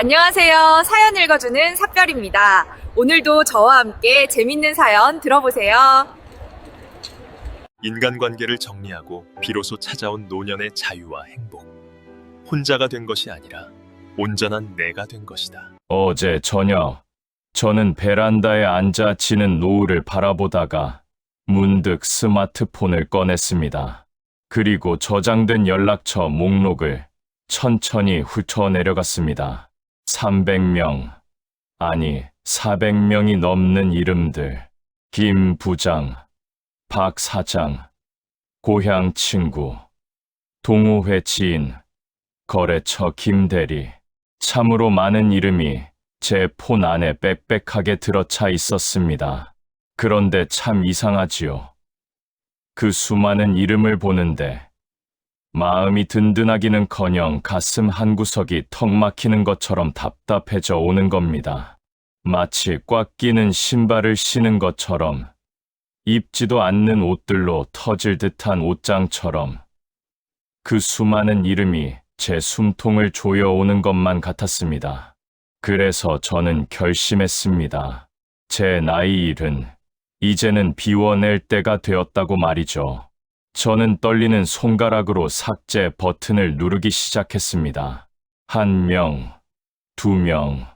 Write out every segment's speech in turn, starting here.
안녕하세요. 사연 읽어주는 삽별입니다. 오늘도 저와 함께 재밌는 사연 들어보세요. 인간관계를 정리하고 비로소 찾아온 노년의 자유와 행복. 혼자가 된 것이 아니라 온전한 내가 된 것이다. 어제 저녁, 저는 베란다에 앉아 지는 노을을 바라보다가 문득 스마트폰을 꺼냈습니다. 그리고 저장된 연락처 목록을 천천히 훑어내려갔습니다. 300명, 아니 400명이 넘는 이름들. 김 부장, 박 사장, 고향 친구, 동호회 지인, 거래처 김 대리. 참으로 많은 이름이 제 폰 안에 빽빽하게 들어차 있었습니다. 그런데 참 이상하지요. 그 수많은 이름을 보는데 마음이 든든하기는커녕 가슴 한구석이 턱 막히는 것처럼 답답해져 오는 겁니다. 마치 꽉 끼는 신발을 신은 것처럼, 입지도 않는 옷들로 터질 듯한 옷장처럼 그 수많은 이름이 제 숨통을 조여오는 것만 같았습니다. 그래서 저는 결심했습니다. 제 나이 일은 이제는 비워낼 때가 되었다고 말이죠. 저는 떨리는 손가락으로 삭제 버튼을 누르기 시작했습니다. 1명, 2명,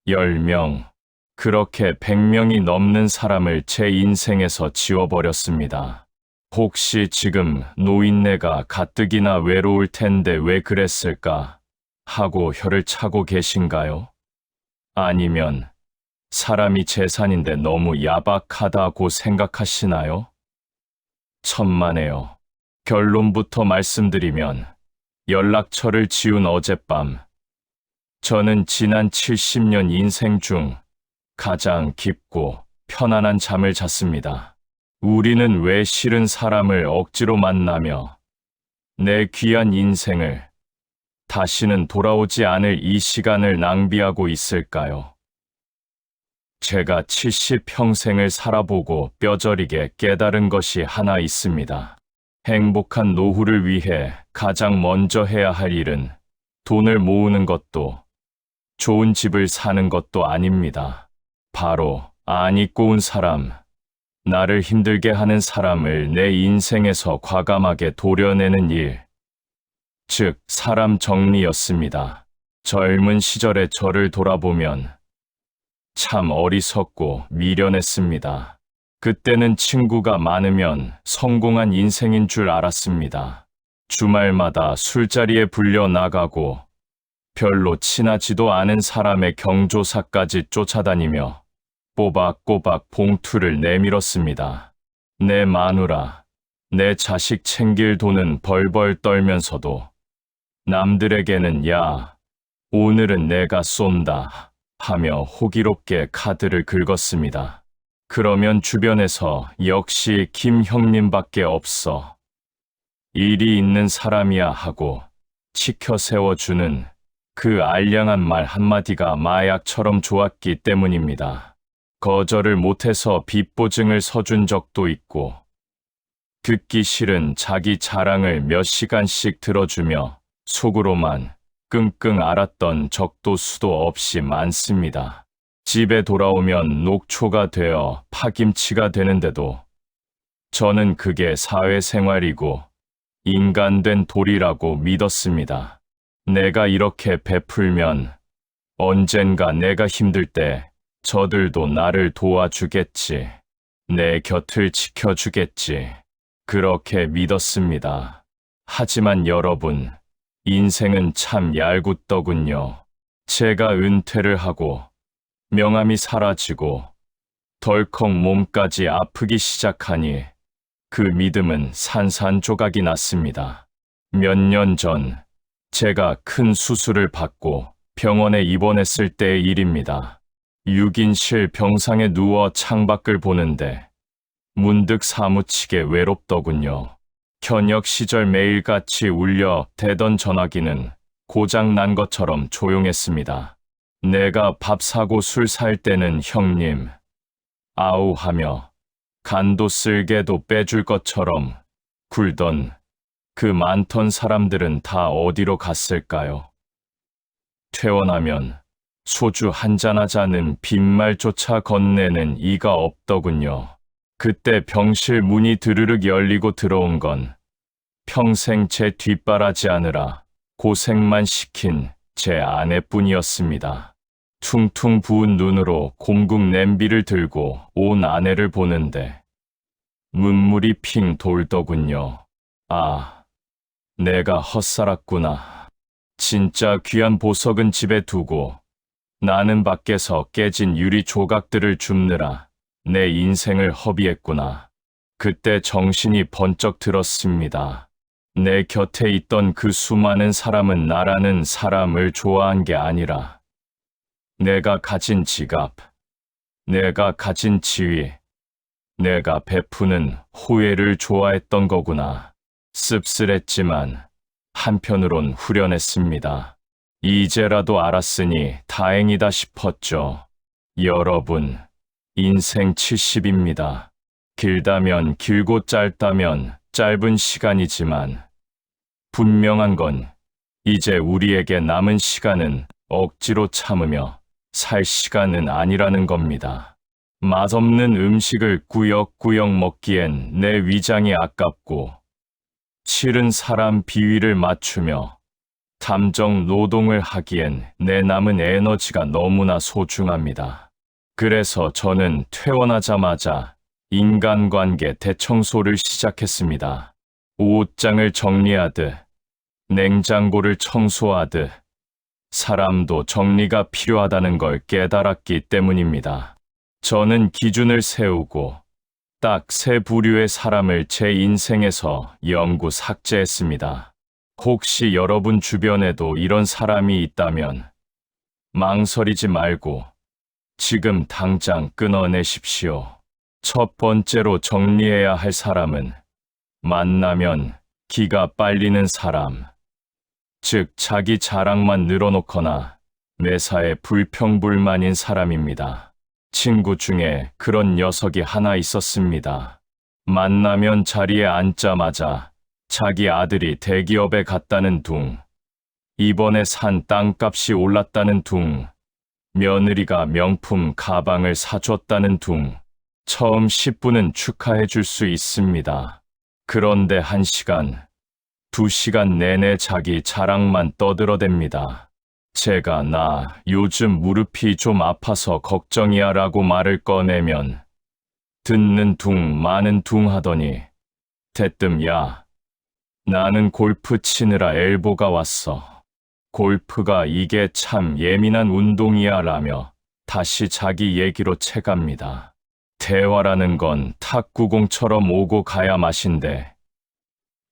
10명, 그렇게 100명이 넘는 사람을 제 인생에서 지워버렸습니다. 혹시 지금 노인네가 가뜩이나 외로울 텐데 왜 그랬을까 하고 혀를 차고 계신가요? 아니면 사람이 재산인데 너무 야박하다고 생각하시나요? 천만에요. 결론부터 말씀드리면 연락처를 지운 어젯밤, 저는 지난 70년 인생 중 가장 깊고 편안한 잠을 잤습니다. 우리는 왜 싫은 사람을 억지로 만나며 내 귀한 인생을 다시는 돌아오지 않을 이 시간을 낭비하고 있을까요? 제가 70평생을 살아보고 뼈저리게 깨달은 것이 하나 있습니다. 행복한 노후를 위해 가장 먼저 해야 할 일은 돈을 모으는 것도 좋은 집을 사는 것도 아닙니다. 바로 안 잊고 온 사람, 나를 힘들게 하는 사람을 내 인생에서 과감하게 도려내는 일, 즉 사람 정리였습니다. 젊은 시절의 저를 돌아보면 참 어리석고 미련했습니다. 그때는 친구가 많으면 성공한 인생인 줄 알았습니다. 주말마다 술자리에 불려 나가고 별로 친하지도 않은 사람의 경조사까지 쫓아다니며 꼬박꼬박 봉투를 내밀었습니다. 내 마누라, 내 자식 챙길 돈은 벌벌 떨면서도 남들에게는 야, 오늘은 내가 쏜다 하며 호기롭게 카드를 긁었습니다. 그러면 주변에서 역시 김 형님밖에 없어. 일이 있는 사람이야 하고 치켜 세워주는 그 알량한 말 한마디가 마약처럼 좋았기 때문입니다. 거절을 못해서 빚보증을 서준 적도 있고, 듣기 싫은 자기 자랑을 몇 시간씩 들어주며 속으로만 끙끙 앓았던 적도 수도 없이 많습니다. 집에 돌아오면 녹초가 되어 파김치가 되는데도 저는 그게 사회생활이고 인간된 도리라고 믿었습니다. 내가 이렇게 베풀면 언젠가 내가 힘들 때 저들도 나를 도와주겠지. 내 곁을 지켜주겠지. 그렇게 믿었습니다. 하지만 여러분, 인생은 참 얄궂더군요. 제가 은퇴를 하고 명함이 사라지고 덜컥 몸까지 아프기 시작하니 그 믿음은 산산조각이 났습니다. 몇 년 전 제가 큰 수술을 받고 병원에 입원했을 때의 일입니다. 6인실 병상에 누워 창밖을 보는데 문득 사무치게 외롭더군요. 현역 시절 매일같이 울려 대던 전화기는 고장 난 것처럼 조용했습니다. 내가 밥 사고 술 살 때는 형님, 아우 하며 간도 쓸개도 빼줄 것처럼 굴던 그 많던 사람들은 다 어디로 갔을까요? 퇴원하면 소주 한잔하자는 빈말조차 건네는 이가 없더군요. 그때 병실 문이 드르륵 열리고 들어온 건 평생 제 뒷바라지 하느라 고생만 시킨 제 아내뿐이었습니다. 퉁퉁 부은 눈으로 곰국 냄비를 들고 온 아내를 보는데 눈물이 핑 돌더군요. 아, 내가 헛살았구나. 진짜 귀한 보석은 집에 두고 나는 밖에서 깨진 유리 조각들을 줍느라 내 인생을 허비했구나. 그때 정신이 번쩍 들었습니다. 내 곁에 있던 그 수많은 사람은 나라는 사람을 좋아한 게 아니라 내가 가진 지갑, 내가 가진 지위, 내가 베푸는 호의를 좋아했던 거구나. 씁쓸했지만 한편으론 후련했습니다. 이제라도 알았으니 다행이다 싶었죠. 여러분, 인생 70입니다. 길다면 길고 짧다면 짧은 시간이지만 분명한 건 이제 우리에게 남은 시간은 억지로 참으며 살 시간은 아니라는 겁니다. 맛없는 음식을 꾸역꾸역 먹기엔 내 위장이 아깝고 싫은 사람 비위를 맞추며 담정 노동을 하기엔 내 남은 에너지가 너무나 소중합니다. 그래서 저는 퇴원하자마자 인간관계 대청소를 시작했습니다. 옷장을 정리하듯 냉장고를 청소하듯 사람도 정리가 필요하다는 걸 깨달았기 때문입니다. 저는 기준을 세우고 딱 세 부류의 사람을 제 인생에서 영구 삭제했습니다. 혹시 여러분 주변에도 이런 사람이 있다면 망설이지 말고 지금 당장 끊어내십시오. 첫 번째로 정리해야 할 사람은 만나면 기가 빨리는 사람, 즉 자기 자랑만 늘어놓거나 매사에 불평불만인 사람입니다. 친구 중에 그런 녀석이 하나 있었습니다. 만나면 자리에 앉자마자 자기 아들이 대기업에 갔다는 둥, 이번에 산 땅값이 올랐다는 둥, 며느리가 명품 가방을 사줬다는 둥, 처음 10분은 축하해 줄 수 있습니다. 그런데 1시간, 2시간 내내 자기 자랑만 떠들어댑니다. 제가 나 요즘 무릎이 좀 아파서 걱정이야 라고 말을 꺼내면 듣는 둥 마는 둥 하더니 대뜸 야, 나는 골프 치느라 엘보가 왔어. 골프가 이게 참 예민한 운동이야 라며 다시 자기 얘기로 채갑니다. 대화라는 건 탁구공처럼 오고 가야 맛인데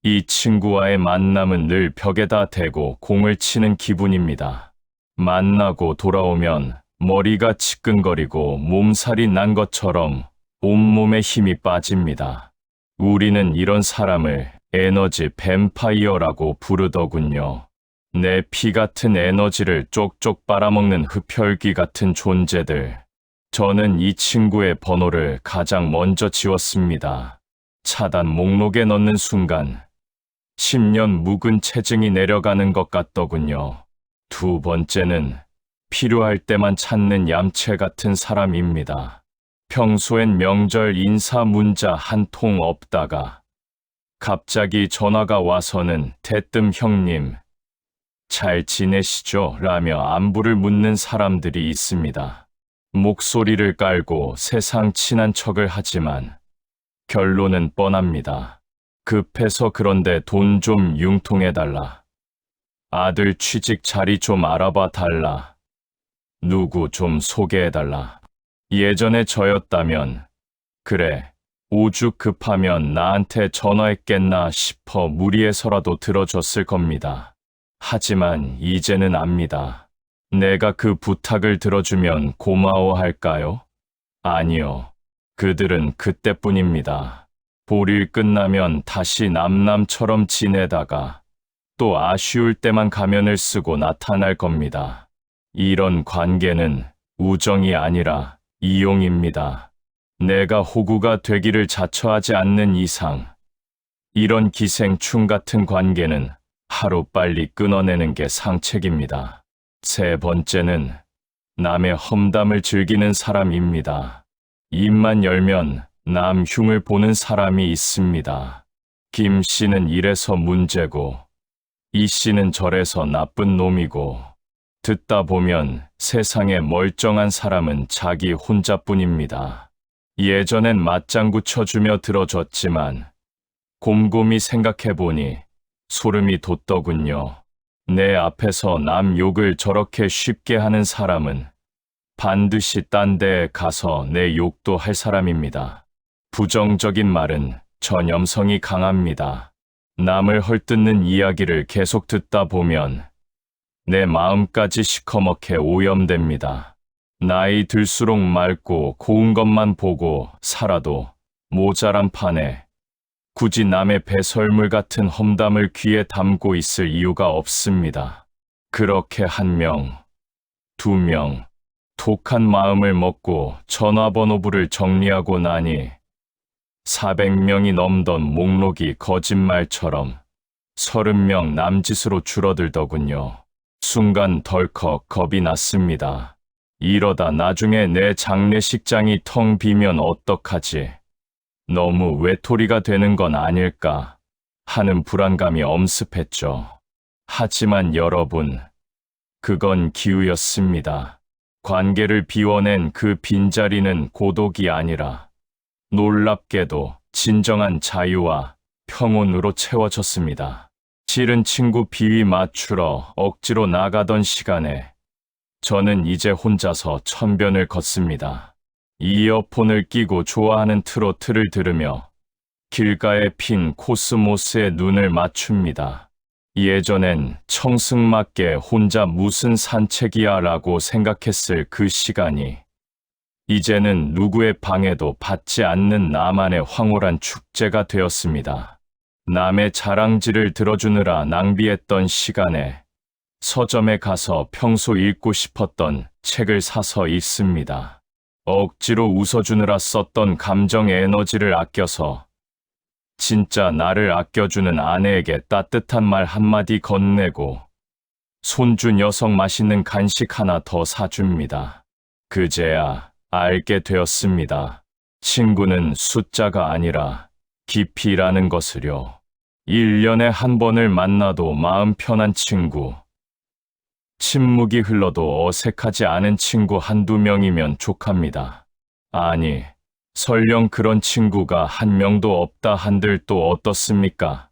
이 친구와의 만남은 늘 벽에다 대고 공을 치는 기분입니다. 만나고 돌아오면 머리가 지끈거리고 몸살이 난 것처럼 온몸에 힘이 빠집니다. 우리는 이런 사람을 에너지 뱀파이어라고 부르더군요. 내 피 같은 에너지를 쪽쪽 빨아먹는 흡혈귀 같은 존재들. 저는 이 친구의 번호를 가장 먼저 지웠습니다. 차단 목록에 넣는 순간 10년 묵은 체증이 내려가는 것 같더군요. 두 번째는 필요할 때만 찾는 얌체 같은 사람입니다. 평소엔 명절 인사 문자 한 통 없다가 갑자기 전화가 와서는 대뜸 형님, 잘 지내시죠? 라며 안부를 묻는 사람들이 있습니다. 목소리를 깔고 세상 친한 척을 하지만 결론은 뻔합니다. 급해서 그런데 돈 좀 융통해달라. 아들 취직 자리 좀 알아봐 달라. 누구 좀 소개해달라. 예전에 저였다면 그래, 오죽 급하면 나한테 전화했겠나 싶어 무리해서라도 들어줬을 겁니다. 하지만 이제는 압니다. 내가 그 부탁을 들어주면 고마워할까요? 아니요. 그들은 그때뿐입니다. 볼일 끝나면 다시 남남처럼 지내다가 또 아쉬울 때만 가면을 쓰고 나타날 겁니다. 이런 관계는 우정이 아니라 이용입니다. 내가 호구가 되기를 자처하지 않는 이상 이런 기생충 같은 관계는 하루빨리 끊어내는 게 상책입니다. 세 번째는 남의 험담을 즐기는 사람입니다. 입만 열면 남 흉을 보는 사람이 있습니다. 김 씨는 이래서 문제고, 이 씨는 저래서 나쁜 놈이고, 듣다 보면 세상에 멀쩡한 사람은 자기 혼자뿐입니다. 예전엔 맞장구 쳐주며 들어줬지만 곰곰이 생각해보니 소름이 돋더군요. 내 앞에서 남 욕을 저렇게 쉽게 하는 사람은 반드시 딴 데에 가서 내 욕도 할 사람입니다. 부정적인 말은 전염성이 강합니다. 남을 헐뜯는 이야기를 계속 듣다 보면 내 마음까지 시커멓게 오염됩니다. 나이 들수록 맑고 고운 것만 보고 살아도 모자란 판에 굳이 남의 배설물 같은 험담을 귀에 담고 있을 이유가 없습니다. 그렇게 1명, 2명, 독한 마음을 먹고 전화번호부를 정리하고 나니 400명이 넘던 목록이 거짓말처럼 30명 남짓으로 줄어들더군요. 순간 덜컥 겁이 났습니다. 이러다 나중에 내 장례식장이 텅 비면 어떡하지? 너무 외톨이가 되는 건 아닐까 하는 불안감이 엄습했죠. 하지만 여러분, 그건 기우였습니다. 관계를 비워낸 그 빈자리는 고독이 아니라 놀랍게도 진정한 자유와 평온으로 채워졌습니다. 싫은 친구 비위 맞추러 억지로 나가던 시간에 저는 이제 혼자서 천변을 걷습니다. 이어폰을 끼고 좋아하는 트로트를 들으며 길가에 핀 코스모스에 눈을 맞춥니다. 예전엔 청승맞게 혼자 무슨 산책이야 라고 생각했을 그 시간이 이제는 누구의 방해도 받지 않는 나만의 황홀한 축제가 되었습니다. 남의 자랑질을 들어주느라 낭비했던 시간에 서점에 가서 평소 읽고 싶었던 책을 사서 읽습니다. 억지로 웃어주느라 썼던 감정 에너지를 아껴서 진짜 나를 아껴주는 아내에게 따뜻한 말 한마디 건네고 손주 녀석 맛있는 간식 하나 더 사줍니다. 그제야 알게 되었습니다. 친구는 숫자가 아니라 깊이라는 것을요. 1년에 한 번을 만나도 마음 편한 친구, 침묵이 흘러도 어색하지 않은 친구 1~2명이면 족합니다. 아니, 설령 그런 친구가 1명도 없다 한들 또 어떻습니까?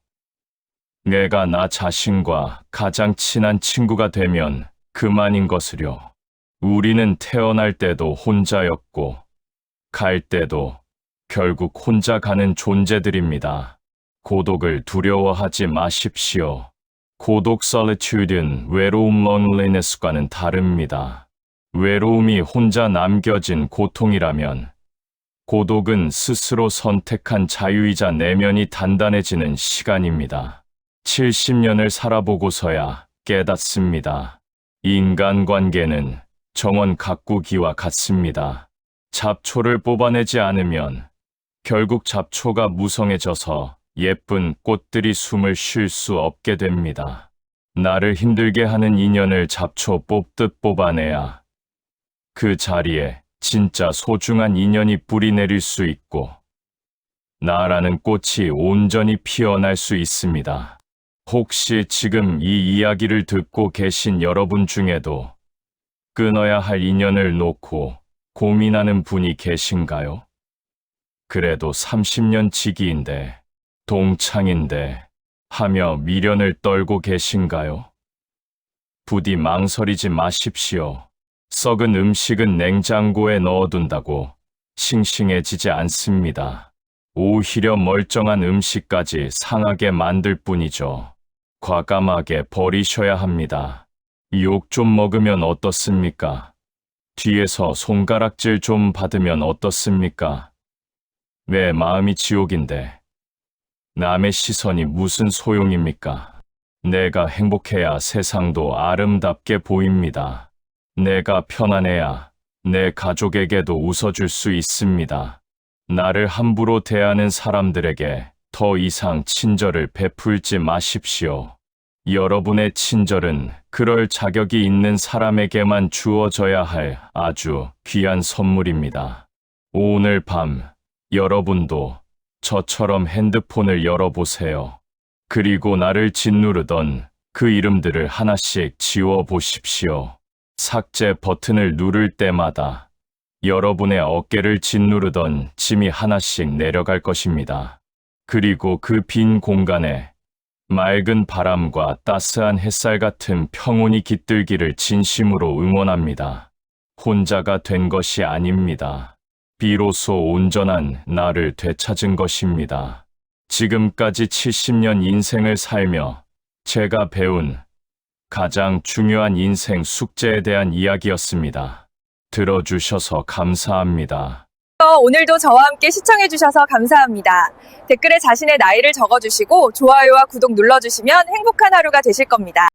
내가 나 자신과 가장 친한 친구가 되면 그만인 것을요. 우리는 태어날 때도 혼자였고 갈 때도 결국 혼자 가는 존재들입니다. 고독을 두려워하지 마십시오. 고독 solitude는 외로움 loneliness과는 다릅니다. 외로움이 혼자 남겨진 고통이라면 고독은 스스로 선택한 자유이자 내면이 단단해지는 시간입니다. 70년을 살아보고서야 깨닫습니다. 인간관계는 정원 가꾸기와 같습니다. 잡초를 뽑아내지 않으면 결국 잡초가 무성해져서 예쁜 꽃들이 숨을 쉴 수 없게 됩니다. 나를 힘들게 하는 인연을 잡초 뽑듯 뽑아내야 그 자리에 진짜 소중한 인연이 뿌리 내릴 수 있고 나라는 꽃이 온전히 피어날 수 있습니다. 혹시 지금 이 이야기를 듣고 계신 여러분 중에도 끊어야 할 인연을 놓고 고민하는 분이 계신가요? 그래도 30년 지기인데 동창인데 하며 미련을 떨고 계신가요? 부디 망설이지 마십시오. 썩은 음식은 냉장고에 넣어둔다고 싱싱해지지 않습니다. 오히려 멀쩡한 음식까지 상하게 만들 뿐이죠. 과감하게 버리셔야 합니다. 욕 좀 먹으면 어떻습니까? 뒤에서 손가락질 좀 받으면 어떻습니까? 내 마음이 지옥인데 남의 시선이 무슨 소용입니까? 내가 행복해야 세상도 아름답게 보입니다. 내가 편안해야 내 가족에게도 웃어줄 수 있습니다. 나를 함부로 대하는 사람들에게 더 이상 친절을 베풀지 마십시오. 여러분의 친절은 그럴 자격이 있는 사람에게만 주어져야 할 아주 귀한 선물입니다. 오늘 밤 여러분도 저처럼 핸드폰을 열어보세요. 그리고 나를 짓누르던 그 이름들을 하나씩 지워보십시오. 삭제 버튼을 누를 때마다 여러분의 어깨를 짓누르던 짐이 하나씩 내려갈 것입니다. 그리고 그 빈 공간에 맑은 바람과 따스한 햇살 같은 평온이 깃들기를 진심으로 응원합니다. 혼자가 된 것이 아닙니다. 비로소 온전한 나를 되찾은 것입니다. 지금까지 70년 인생을 살며 제가 배운 가장 중요한 인생 숙제에 대한 이야기였습니다. 들어주셔서 감사합니다. 오늘도 저와 함께 시청해주셔서 감사합니다. 댓글에 자신의 나이를 적어주시고 좋아요와 구독 눌러주시면 행복한 하루가 되실 겁니다.